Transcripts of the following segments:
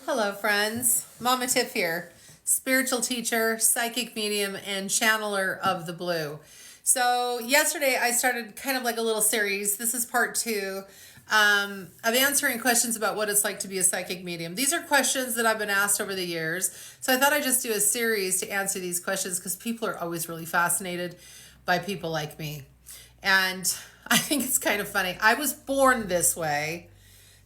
Hello, friends. Mama Tiff here, spiritual teacher, psychic medium, and channeler of the blue. So, yesterday I started kind of like a little series. This is part two of answering questions about what it's like to be a psychic medium. These are questions that I've been asked over the years. So, I thought I'd just do a series to answer these questions because people are always really fascinated by people like me. And I think it's kind of funny. I was born this way.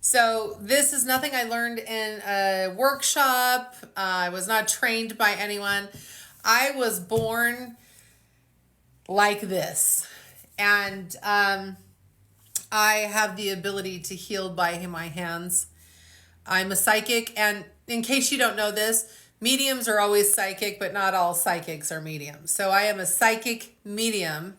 So this is nothing I learned in a workshop. I was not trained by anyone. I was born like this. And I have the ability to heal by my hands. I'm a psychic. And in case you don't know this, mediums are always psychic, but not all psychics are mediums. So I am a psychic medium.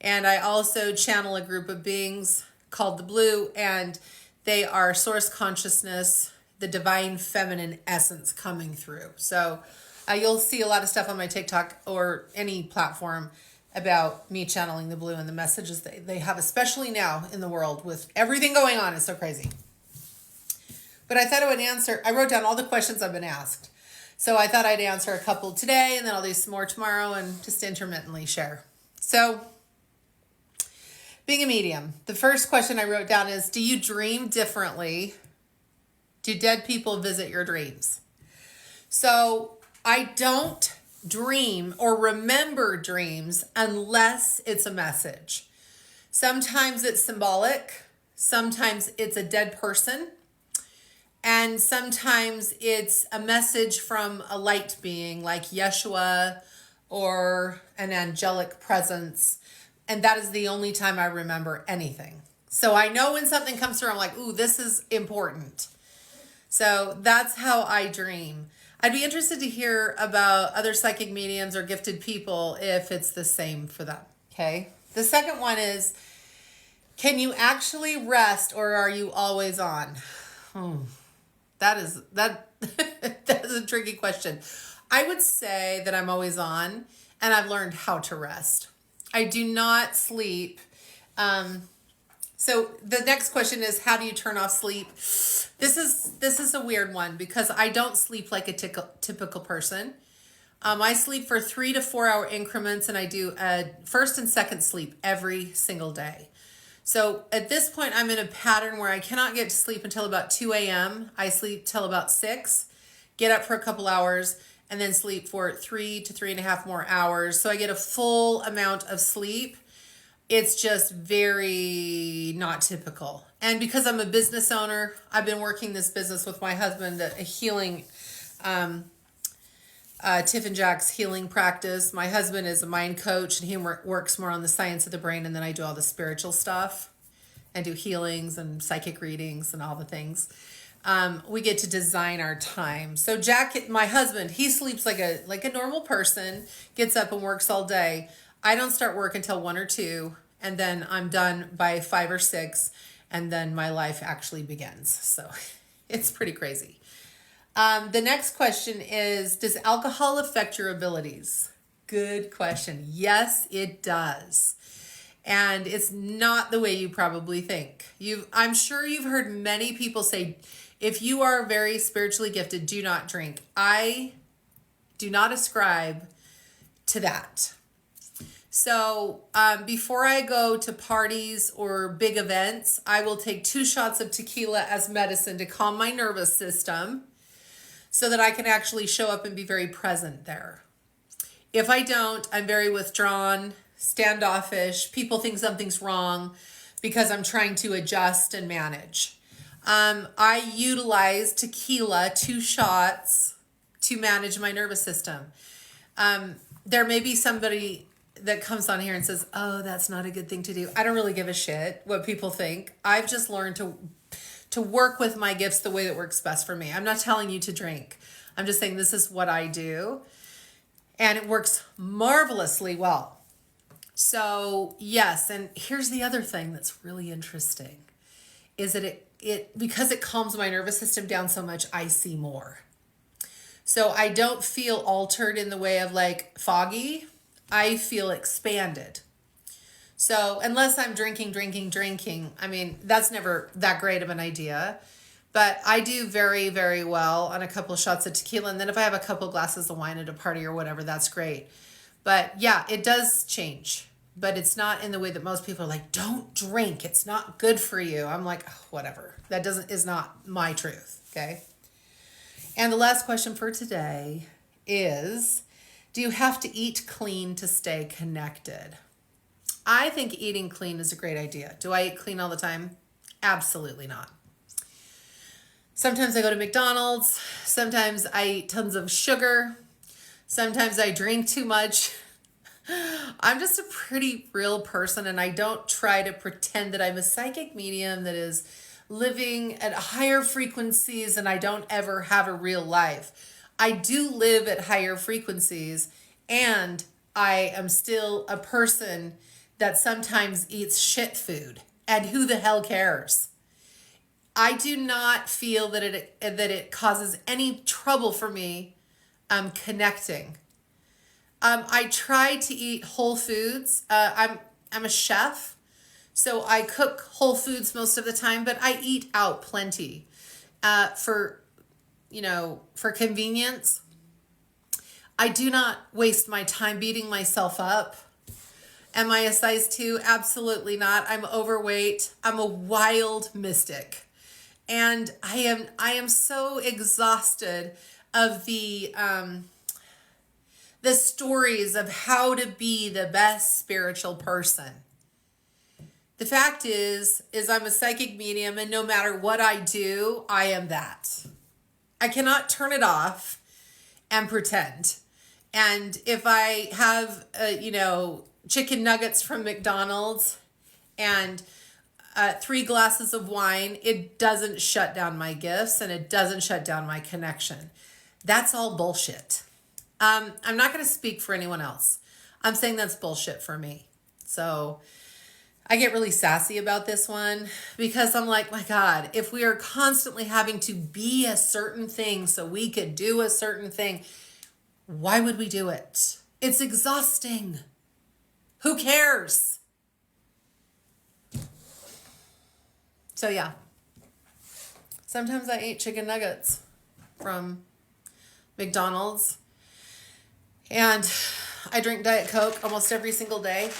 And I also channel a group of beings called the Blue, and they are source consciousness, the divine feminine essence coming through. So you'll see a lot of stuff on my TikTok or any platform about me channeling the Blue and the messages they have, especially now in the world with everything going on. It's so crazy. But I thought I would answer, I wrote down all the questions I've been asked. So I thought I'd answer a couple today, and then I'll do some more tomorrow and just intermittently share. So being a medium, the first question I wrote down is, do you dream differently? Do dead people visit your dreams? So I don't dream or remember dreams unless it's a message. Sometimes it's symbolic. Sometimes it's a dead person. And sometimes it's a message from a light being like Yeshua or an angelic presence. And that is the only time I remember anything. So I know when something comes through, I'm like, ooh, this is important. So that's how I dream. I'd be interested to hear about other psychic mediums or gifted people if it's the same for them. Okay. The second one is, can you actually rest or are you always on? That is a tricky question. I would say that I'm always on, and I've learned how to rest. I do not sleep. So the next question is, how do you turn off sleep? This is a weird one because I don't sleep like a typical person. I sleep for 3 to 4 hour increments, and I do a first and second sleep every single day. So at this point, I'm in a pattern where I cannot get to sleep until about 2 a.m. I sleep till about 6, get up for a couple hours, and then sleep for 3 to 3.5 more hours. So I get a full amount of sleep. It's just very not typical. And because I'm a business owner, I've been working this business with my husband, a healing, Tiff and Jack's healing practice. My husband is a mind coach, and he works more on the science of the brain, and then I do all the spiritual stuff and do healings and psychic readings and all the things. We get to design our time. So Jack, my husband, he sleeps like a normal person, gets up and works all day. I don't start work until 1 or 2, and then I'm done by 5 or 6, and then my life actually begins. So it's pretty crazy. The next question is, does alcohol affect your abilities? Good question. Yes, it does. And it's not the way you probably think. I'm sure you've heard many people say, if you are very spiritually gifted, do not drink. I do not ascribe to that. So before I go to parties or big events, I will take 2 shots of tequila as medicine to calm my nervous system so that I can actually show up and be very present there. If I don't, I'm very withdrawn, standoffish. People think something's wrong because I'm trying to adjust and manage. I utilize tequila, 2 shots, to manage my nervous system. There may be somebody that comes on here and says, oh, that's not a good thing to do. I don't really give a shit what people think. I've just learned to work with my gifts the way that works best for me. I'm not telling you to drink. I'm just saying this is what I do. And it works marvelously well. So yes, and here's the other thing that's really interesting, is that it because it calms my nervous system down so much, I see more. So I don't feel altered in the way of like foggy. I feel expanded. So unless I'm drinking, I mean, that's never that great of an idea. But I do very, very well on a couple shots of tequila. And then if I have a couple glasses of wine at a party or whatever, that's great. But yeah, it does change. But it's not in the way that most people are like, don't drink. It's not good for you. I'm like, oh, whatever. That is not my truth. Okay. And the last question for today is, do you have to eat clean to stay connected? I think eating clean is a great idea. Do I eat clean all the time? Absolutely not. Sometimes I go to McDonald's. Sometimes I eat tons of sugar. Sometimes I drink too much. I'm just a pretty real person, and I don't try to pretend that I'm a psychic medium that is living at higher frequencies and I don't ever have a real life. I do live at higher frequencies, and I am still a person that sometimes eats shit food. And who the hell cares? I do not feel that it causes any trouble for me connecting. I try to eat whole foods. I'm a chef, so I cook whole foods most of the time, but I eat out plenty for convenience. I do not waste my time beating myself up. Am I a size 2? Absolutely not. I'm overweight. I'm a wild mystic. And I am so exhausted of the stories of how to be the best spiritual person. The fact is I'm a psychic medium, and no matter what I do, I am that. I cannot turn it off and pretend. And if I have, chicken nuggets from McDonald's and 3 glasses of wine, it doesn't shut down my gifts and it doesn't shut down my connection. That's all bullshit. I'm not going to speak for anyone else. I'm saying that's bullshit for me. So I get really sassy about this one because I'm like, my God, if we are constantly having to be a certain thing so we could do a certain thing, why would we do it? It's exhausting. Who cares? So yeah, sometimes I eat chicken nuggets from McDonald's, and I drink Diet Coke almost every single day.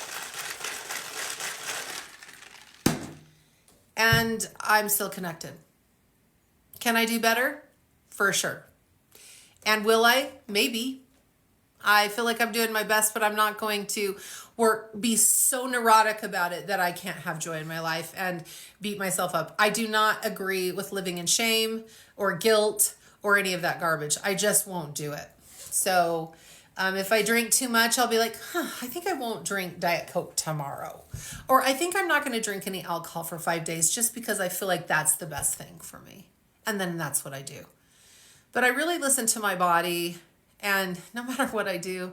And I'm still connected. Can I do better? For sure. And will I? Maybe. I feel like I'm doing my best, but I'm not going to be so neurotic about it that I can't have joy in my life and beat myself up. I do not agree with living in shame or guilt or any of that garbage. I just won't do it. So if I drink too much, I'll be like, I think I won't drink Diet Coke tomorrow. Or I think I'm not going to drink any alcohol for 5 days just because I feel like that's the best thing for me. And then that's what I do. But I really listen to my body, and no matter what I do,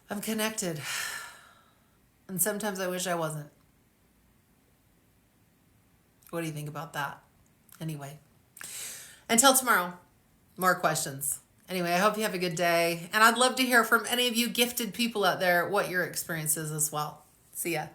I'm connected. And sometimes I wish I wasn't. What do you think about that? Anyway, until tomorrow, more questions. Anyway, I hope you have a good day. And I'd love to hear from any of you gifted people out there what your experience is as well. See ya.